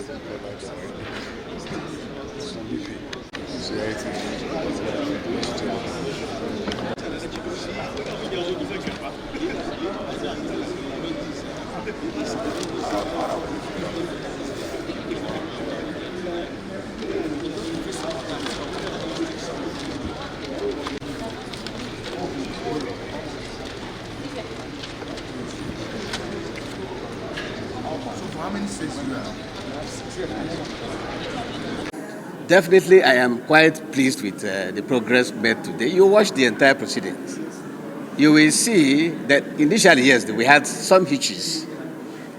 How many states do you have? Definitely, I am quite pleased with the progress made today. You watch the entire proceedings. You will see that initially, yes, we had some hitches,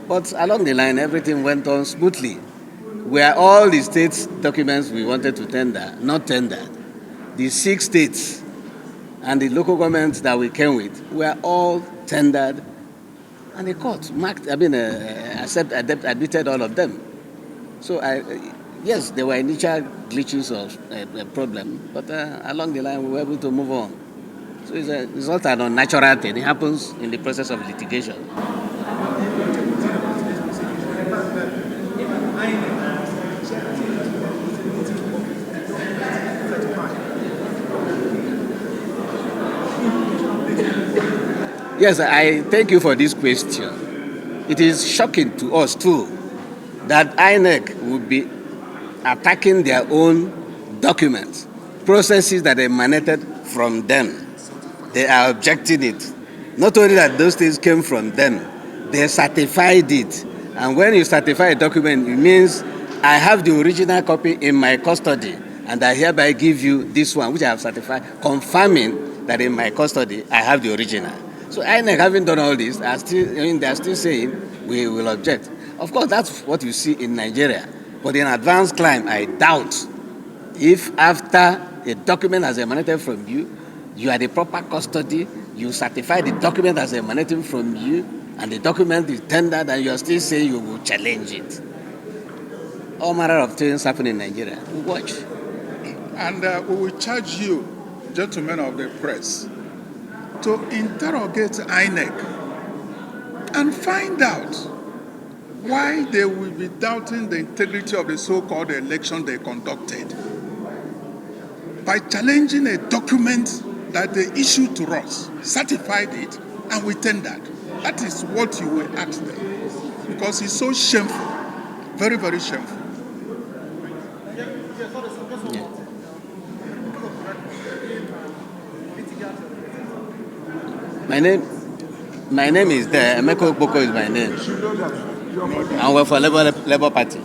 but along the line, everything went on smoothly. Where all the states' documents we wanted to tender, not tendered, the 6 states and the local governments that we came with were all tendered, and the court admitted all of them. So yes, there were initial glitches or a problem, but along the line we were able to move on. So it's not an unnatural thing. It happens in the process of litigation. Yes, I thank you for this question. It is shocking to us too that INEC would be attacking their own documents, processes that emanated from them. They are objecting it. Not only that those things came from them, they certified it. And when you certify a document, it means I have the original copy in my custody, and I hereby give you this one, which I have certified, confirming that in my custody I have the original. So INEC, having done all this, they are still saying we will object. Of course, that's what you see in Nigeria. But in advanced climb, I doubt if after a document has emanated from you, you are the proper custody, you certify the document as emanating from you, and the document is tendered, and you are still saying you will challenge it. All manner of things happen in Nigeria. We watch. And we will charge you, gentlemen of the press, to interrogate INEC and find out why they will be doubting the integrity of the so-called election they conducted by challenging a document that they issued to us, certified it, and we tendered. That is what you will ask them, because it's so shameful, very, very shameful. My name is there. Emeko Boko is my name. I work for Labour Party.